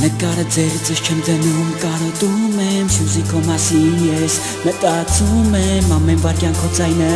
Նկարը ձերիցս չեմ դնում, կարոտում եմ Սյուզի քո մասին ես մտածում եմ Ամեն վարքյան քո ձայնը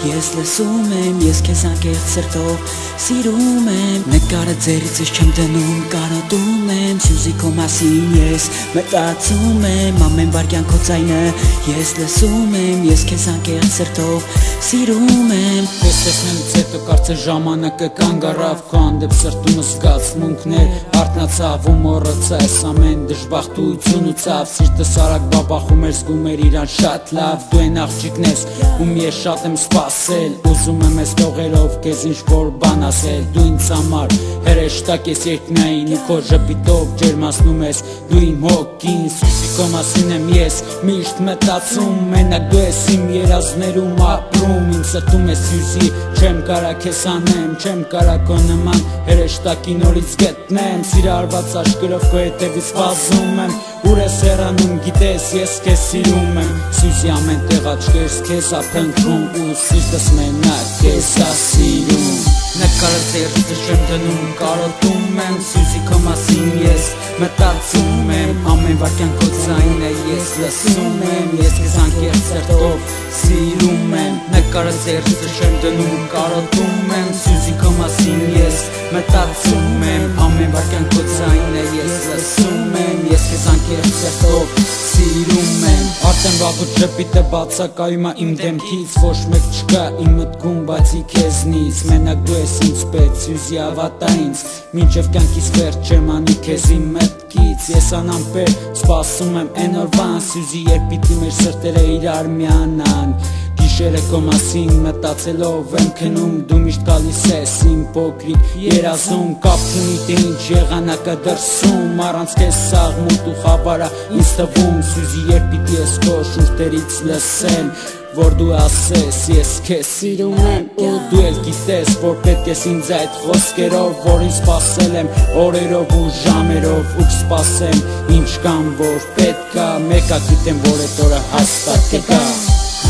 ես լսում եմ Ես քեզ անկեղծ սրտով սիրում եմ Նկարը ձերիցս չեմ դնում, կարոտում եմ Սյուզի քո մասին ես մտածում եմ Ամեն վարքյան քո ձայնը ես լսում եմ Ես քեզ անկեղծ սրտով սիրում եմ Ես տեսնելուց հետո կարծես ժամանակը կանգ առավ Քո հանդեպ սրտումս զգացմունքներ արթնացավ ու մոռացա Այս ամեն դժբախտություն ու ցավ Սիրտս արագ բաբախում էր զգում էր իրան շատ լավ Դու են աղջիկն ես ում ես շատ եմ սպասել Ուզում եմ ես տողերով քեզ ինչ-որ բան ասել Դու ինձ համար հրեշտակ ես երկնային ու քո ժպիտով ջերմացնում ես Դու իմ հոգին Սյուզի քո մասին եմ ես միշտ մտածում Մենակ դու ես իմ երազներում ապրում Իմ սրտում ես Սյուզի չեմ կարա քեզ անեմ Չեմ կարա քո նման հրեշտակի նորից գտնեմ Սիրարված աշկերով քո հետևից վազում եմ Ուր ես հեռանում գիտես ես քեզ սիրում եմ Սյուզի ամեն տեղ աչքերս քեզ ափնտրում ու սիրտս մենակ քեզ ա սիրում Նկարը ձեռքս չեմ դնում կարոտում եմ Սյուզի քո մասին ես մտածում եմ Ամեն վարքյան քո ձայնը ես լսում եմ Ես քեզ անկեղծ սրտով սիրում եմ Նկարը ձեռքս չեմ դնում կարոտում եմ Սյուզի քո մասին ես մտածում եմ Ամեն վարքյան քո ձայնը ես լսում եմ Ես քեզ անկեղծ սրտով սիրում եմ Արդեն վաղուց ժպիտը բացակայում է իմ դեմքից Ոչ մեկ չկա իմ մտքում բացի քեզնից Մենակ դու ես ինձ պետք Սյուզի հավատա ինձ Մինչև կյանքիս վերջ չեմ անի քեզ իմ մտքից Ես անամպեր սպասում եմ այն օրվան Սյուզի երբ պիտի մեր սրտերը իրար միանան Գիշերը քո մասին մտածելով եմ քնում Դու միշտ գալիս ես իմ փոքրիկ երազում Կապ չունի թե ինչ եղանակը դրսում Առանց քեզ սաղմուտ ու խավարա ինձ թվում Սյուզի երբ պիտի ես քո շուրթերից լսեմ Որ դու ասես ես քեզ սիրում եմ ու դու էլ գիտես որ պետք ես ինձ այդ խոսքերով Որ ինձ սպասել եմ օրերով ու ժամերով ու կսպասեմ Ինչ կամ որ պետք է մեկա գիտեմ որ այդ օրը հաստատ կգա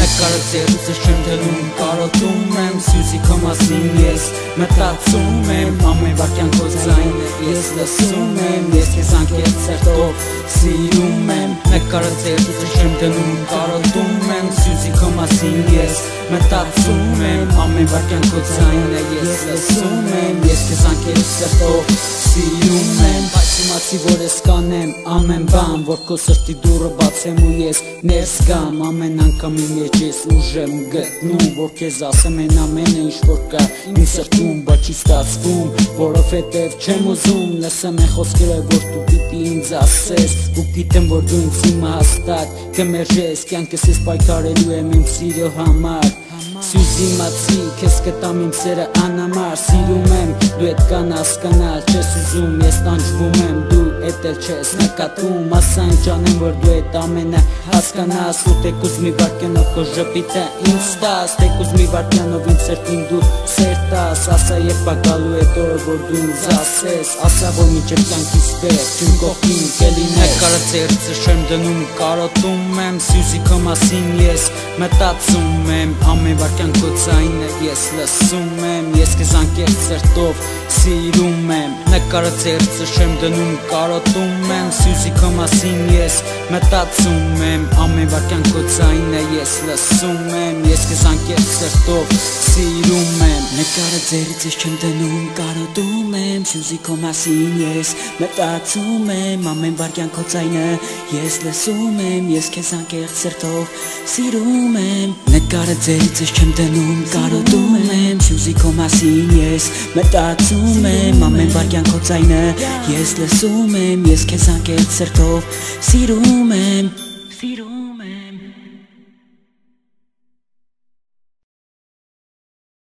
Նկարը ձեռքս չեմ դնում կարոտում եմ Սյուզի քո մասին ես մտածում եմ Ամեն վարքյան քո ձայնը ես լսում եմ Ես քեզ անկեղծ սրտով սիրում եմ Նկարը ձեռքս չեմ դնում կարոտում եմ Սյուզի քո մասին ես մտածում եմ Ամեն վարքյան քո ձայնը ես լսում եմ Ես քեզ անկեղծ սրտով սիրում եմ Բայց իմացի որ ես կանեմ ամեն բան Որ քո սրտի դուռը բացեմ ու ես ներս գամ Ամեն անգամ իմ մեջ ես ուժ եմ գտնում Որ քեզ ասեմ այն ամենը ինչ որ կա իմ սրտում Բայց չի ստացվում որովհետև չեմ ուզում Լսեմ այն խոսքերը որ դու պիտի ինձ ասես Ու գիտեմ որ դու ինձ հիմա հաստատ կմերժես Կյանքս ես պայքարելու եմ իմ սիրո համար Սյուզի իմացի քեզ կտամ իմ սերը անհամար Սիրում եմ դու էդ կան հասկանալ Չես ուզում ես տանջվում եմ դու էդ էլ չես նկատում Ասա ինչ անեմ որ դու էդ ամենը հասկանաս Ու թեկուզ մի վարքյանով քո ժպիտը ինձ տաս Թեկուզ մի վարքյանով ինձ սրտին դու սեր տաս Ասա երբ է գալու էդ օրը որ դու ինձ ասես Ասա որ մինչև կյանքիս վերջ իմ կողքին կլինես Նկարը ձեռքս չեմ դնում կարոտում եմ Սյուզի քո մասին ես մտածում եմ Ամեն վարքյան քո ձայնը ես լսում եմ Ես քեզ անկեղծ սրտով սիրում եմ Նկարը ձեռքս չեմ դնում կարոտում եմ Սյուզի քո մասին ես մտածում եմ Ամեն վարքյան քո ձայնը ես լսում եմ Ես քեզ անկեղծ սրտով սիրում եմ Նկարը ձեռիցս չեմ դնում կարոտում եմ Սյուզի քո մասին ես մտածում եմ Ամեն վարքյան քո ձայնը ես լսում եմ Ես քեզ անկեղծ սրտով սիրում եմ Նկարը ձեռիցս չեմ դնում կարոտում եմ Սյուզի քո մասին ես մտածում եմ Ամեն վարքյան քո ձայնը ես լսում եմ Ես քեզ անկեղծ սրտով սիրում եմ